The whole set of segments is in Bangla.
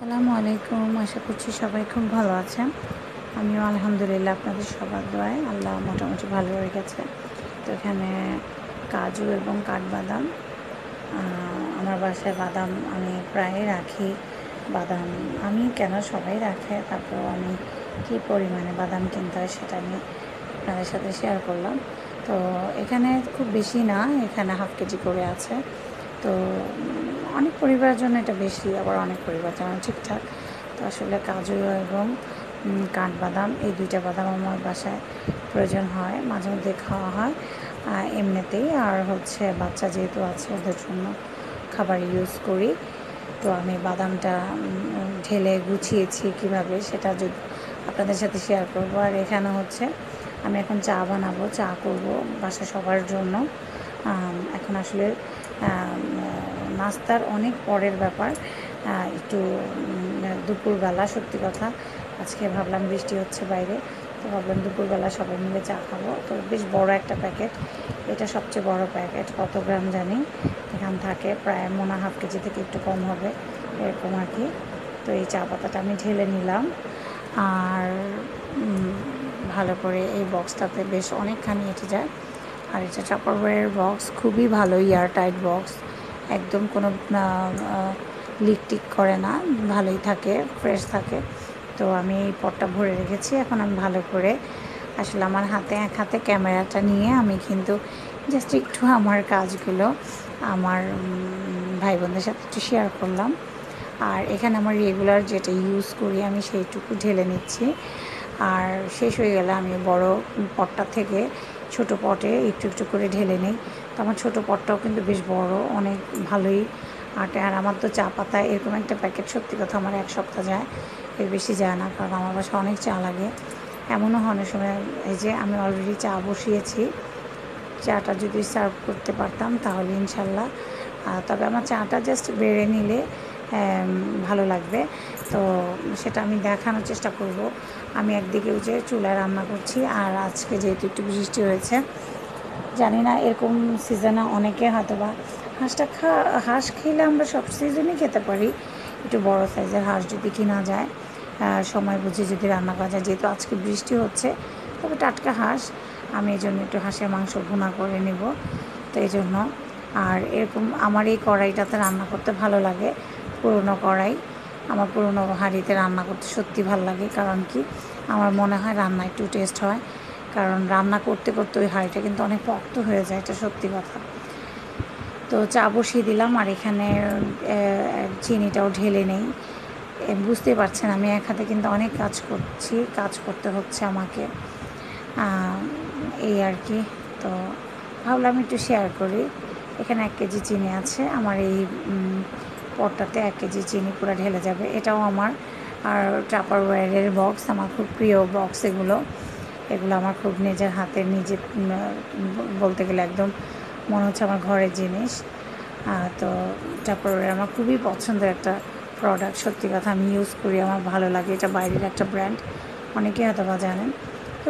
আসসালামু আলাইকুম। আশা করছি সবাই খুব ভালো আছেন। আমিও আলহামদুলিল্লাহ আপনাদের সবার দোয়ায় আল্লাহ মোটামুটি ভালো রেখেছে। তো এখানে কাজু এবং কাঠবাদাম, আমার বাসায় বাদাম আমি প্রায় রাখি। বাদাম আমি কেন, সবাই রাখে, তারপরেও আমি কী পরিমাণে বাদাম কিনতে হয় সেটা আমি আপনাদের সাথে শেয়ার করলাম। তো এখানে খুব বেশি না, এখানে হাফ কেজি করে আছে। তো অনেক পরিবারের জন্য এটা বেশি, আবার অনেক পরিবারের জন্য ঠিকঠাক। তো আসলে কাজু এবং কাঠবাদাম, এই দুইটা বাদাম আমার বাসায় প্রয়োজন হয়, মাঝে মধ্যে খাওয়া হয় এমনিতেই। আর হচ্ছে বাচ্চা যেহেতু আছে ওদের জন্য খাবার ইউজ করি। তো আমি বাদামটা ঢেলে গুছিয়েছি কীভাবে সেটা যদি আপনাদের সাথে শেয়ার করবো। আর এখানে হচ্ছে আমি এখন চা বানাবো, চা করব বাসা সবার জন্য। এখন আসলে নাস্তার অনেক পরের ব্যাপার, একটু দুপুরবেলা, সত্যি কথা আজকে ভাবলাম বৃষ্টি হচ্ছে বাইরে, তো ভাবলাম দুপুরবেলা সবাই মিলে চা খাবো। তো বেশ বড় একটা প্যাকেট, এটা সবচেয়ে বড় প্যাকেট, কত গ্রাম জানি এখান থাকে, প্রায় মোনা হাফ কেজি থেকে একটু কম হবে এরকম আর কি। তো এই চা পাতাটা আমি ঢেলে নিলাম, আর ভালো করে এই বক্সটাতে বেশ অনেকখানি এঁটে যায়। আর এটা টাপারওয়্যারের বক্স, খুবই ভালো, এয়ার টাইট বক্স, একদম কোনো লিক টিক করে না, ভালোই থাকে, ফ্রেশ থাকে। তো আমি এই পটটা ভরে রেখেছি। এখন আমি ভালো করে আসলে আমার হাতে, এক হাতে ক্যামেরাটা নিয়ে আমি কিন্তু জাস্ট একটু আমার কাজগুলো আমার ভাই বোনদের সাথে একটু শেয়ার করলাম। আর এখানে আমার রেগুলার যেটা ইউজ করি আমি সেইটুকু ঢেলে নিচ্ছি। আর শেষ হয়ে গেলে আমি বড় পটটা থেকে ছোট পটে একটু একটু করে ঢেলে নিই। তো আমার ছোটো পটটাও কিন্তু বেশ বড়, অনেক ভালোই আটে। আর আমার তো চা পাতা এরকম একটা প্যাকেট সত্যি কথা আমার এক সপ্তাহ যায়, এর বেশি যায় না, কারণ আমার বাসায় অনেক চা লাগে। এমনও অনেক সময়, এই যে আমি অলরেডি চা বসিয়েছি, চাটা যদি সার্ভ করতে পারতাম তাহলে ইনশাল্লাহ। তবে আমার চাটা জাস্ট বেড়ে নিলে ভালো লাগবে, তো সেটা আমি দেখানোর চেষ্টা করব। আমি একদিকে যে চুলায় রান্না করছি, আর আজকে যেহেতু একটু বৃষ্টি হয়েছে, জানি না এরকম সিজনে অনেকে হয়তো বা হাঁস খেলে আমরা সব সিজনই খেতে পারি। একটু বড় সাইজের হাঁস যদি কিনা যায়, সময় বুঝে যদি রান্না করা যায়, যেহেতু আজকে বৃষ্টি হচ্ছে, তবে টাটকা হাঁস আমি এই জন্য একটু হাঁসের মাংস ভুনা করে নেব, তো এই জন্য। আর এরকম আমার এই কড়াইটাতে রান্না করতে ভালো লাগে, পুরনো কড়াই, আমার পুরনো হাঁড়িতে রান্না করতে সত্যি ভালো লাগে। কারণ কি, আমার মনে হয় রান্না একটু টেস্ট হয়, কারণ রান্না করতে করতে ওই হাঁড়িটা কিন্তু অনেক শক্ত হয়ে যায়, এটা সত্যি কথা। তো চা বসিয়ে দিলাম, আর এখানে চিনিটাও ঢেলে নেই। বুঝতেই পারছেন আমি এক হাতে কিন্তু অনেক কাজ করছি, কাজ করতে হচ্ছে আমাকে, এই আর কি। তো ভাবলাম একটু শেয়ার করি। এখানে 1 কেজি চিনি আছে, আমার এই পটটাতে 1 কেজি চিনি পুরো ঢেলে যাবে, এটাও আমার। আর টাপারওয়্যারের বক্স আমার খুব প্রিয় বক্স, এগুলো আমার খুব নিজের হাতে, নিজে বলতে গেলে একদম মনে হচ্ছে আমার ঘরের জিনিস। তো টাপারওয়্যার আমার খুবই পছন্দের একটা প্রোডাক্ট, সত্যি কথা আমি ইউজ করি, আমার ভালো লাগে। এটা বাইরের একটা ব্র্যান্ড, অনেকেই হয়তো বা জানেন। তো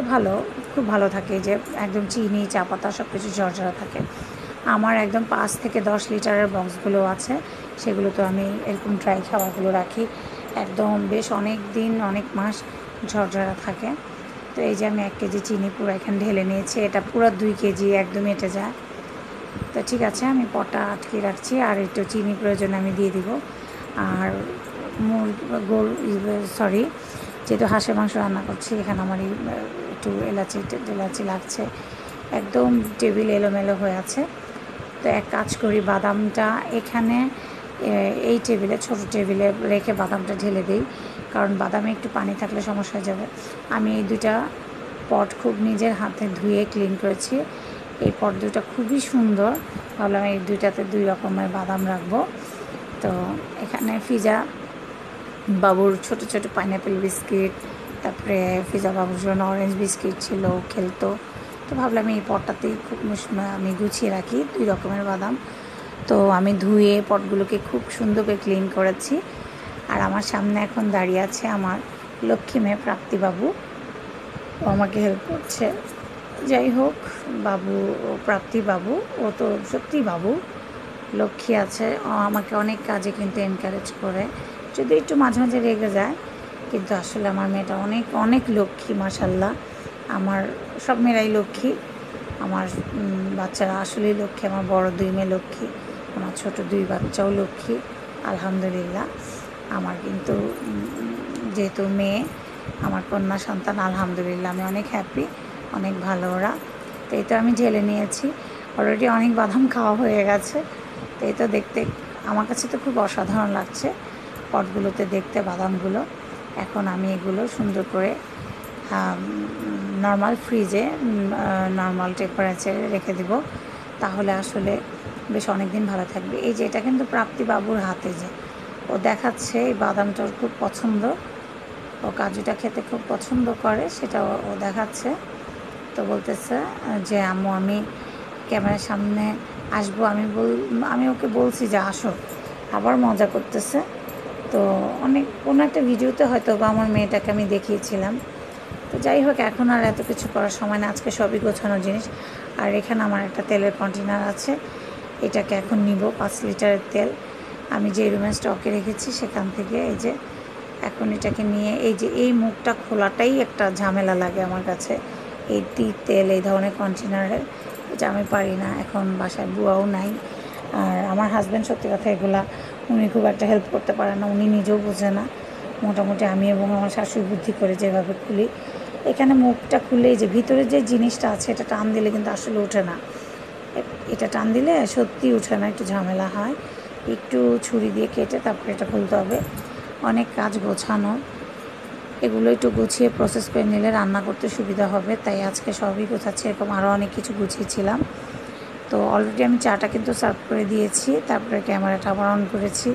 খুব ভালো থাকে, যে একদম চিনি, চা পাতা সব কিছু ঝরঝরা থাকে। আমার একদম 5 থেকে 10 লিটারের বক্সগুলো আছে, সেগুলো তো আমি এরকম ড্রাই খাবারগুলো রাখি, একদম বেশ অনেক দিন, অনেক মাস ঝরঝরা থাকে। তো এই যে আমি 1 কেজি চিনি পুরো এখানে ঢেলে নিয়েছি, এটা পুরো 2 কেজি একদম এঁটে যায়। তো ঠিক আছে, আমি পটটা আটকে রাখছি, আর একটু চিনি প্রয়োজনে আমি দিয়ে দিব। আর যেহেতু হাঁসের মাংস রান্না করছি, এখানে আমার একটু এলাচি লাগছে, একদম টেবিল এলোমেলো হয়ে আছে। তো এক কাজ করি, বাদামটা এখানে এই টেবিলে, ছোটো টেবিলে রেখে বাদামটা ঢেলে দিই, কারণ বাদামে একটু পানি থাকলে সমস্যা হয়ে যাবে। আমি এই দুইটা পট খুব নিজের হাতে ধুয়ে ক্লিন করেছি। এই পট দুটো খুবই সুন্দর, ভাবলাম এই দুইটাতে 2 রকমের বাদাম রাখবো। তো এখানে ফিজা বাবুর ছোট ছোট পাইনঅ্যাপেল বিস্কিট, তারপরে ফিজা বাবুর জন্য অরেঞ্জ বিস্কিট ছিল, খেলতো। তো ভাবলাম এই পটটাতেই আমি গুছিয়ে রাখি 2 রকমের বাদাম। তো আমি ধুয়ে পটগুলোকে খুব সুন্দর করে ক্লিন করেছি। আর আমার সামনে এখন দাঁড়িয়ে আছে আমার লক্ষ্মী মেয়ে প্রাপ্তিবাবু, ও আমাকে হেল্প করছে। যাই হোক, প্রাপ্তিবাবু ও তো সত্যি বাবু, লক্ষ্মী আছে, ও আমাকে অনেক কাজে কিন্তু এনকারেজ করে, যদি একটু মাঝে মাঝে রেগে যায়, কিন্তু আসলে আমার মেয়েটা অনেক অনেক লক্ষ্মী মাশাল্লাহ। আমার সব মেয়েরাই লক্ষ্মী, আমার বাচ্চারা আসলেই লক্ষ্মী। আমার বড় 2 মেয়ে লক্ষ্মী, আমার ছোট 2 বাচ্চাও লক্ষ্মী আলহামদুলিল্লাহ। আমার কিন্তু যেহেতু মেয়ে, আমার কন্যা সন্তান, আলহামদুলিল্লাহ আমি অনেক হ্যাপি, অনেক ভালো ওরা। তো এই তো আমি ঢেলে নিয়েছি, অলরেডি অনেক বাদাম খাওয়া হয়ে গেছে। তো এই তো দেখতে আমার কাছে তো খুব অসাধারণ লাগছে পটগুলোতে দেখতে বাদামগুলো। এখন আমি এগুলো সুন্দর করে নর্মাল ফ্রিজে নর্মাল টেম্পারেচারে রেখে দেব, তাহলে আসলে বেশ অনেক দিন ভালো থাকবে। এই যে এটা কিন্তু প্রাপ্তি বাবুর হাতে, যে ও দেখাচ্ছে এই বাদামটার খুব পছন্দ, ও কাজুটা খেতে খুব পছন্দ করে, সেটা ও দেখাচ্ছে। তো বলতেছে যে আম্মু আমি ক্যামেরার সামনে আসবো, আমি ওকে বলছি যে আসো, আবার মজা করতেছে। তো অনেক কোনো একটা ভিডিওতে হয়তো বা আমার মেয়েটাকে আমি দেখিয়েছিলাম। তো যাই হোক, এখন আর এত কিছু করার সময় না, আজকে সবই গোছানোর জিনিস। আর এখানে আমার একটা তেলের কন্টেনার আছে, এটাকে এখন নিব 5 লিটারের তেল, আমি যে রুমে স্টকে রেখেছি সেখান থেকে। এই যে এখন এটাকে নিয়ে, এই যে এই মুখটা খোলাটাই একটা ঝামেলা লাগে আমার কাছে, এই তেল এই ধরনের কন্টেনারের, এটা আমি পারি না। এখন বাসায় বুয়াও নাই, আর আমার হাজব্যান্ড সত্যি কথা এগুলা উনি খুব একটা হেল্প করতে পারে না, উনি নিজেও বোঝে না। মোটামুটি আমি এবং আমার শাশুড়ি বুদ্ধি করে যেভাবে খুলি, এখানে মুখটা খুলে যে ভিতরে যে জিনিসটা আছে এটা টান দিলে কিন্তু আসলে ওঠে না, এটা টান দিলে সত্যি ওঠে না, একটু ঝামেলা হয়। একটু ছুরি দিয়ে কেটে তারপরে এটা খুলতে হবে, অনেক কাজ গোছানো। এগুলো একটু গুছিয়ে প্রসেস করে নিলে রান্না করতে সুবিধা হবে, তাই আজকে সবই গোছাচ্ছি। এরকম আরও অনেক কিছু গুছিয়েছিলাম। তো অলরেডি আমি চাটা কিন্তু সার্ভ করে দিয়েছি, তারপরে ক্যামেরাটা আবার অন করেছি।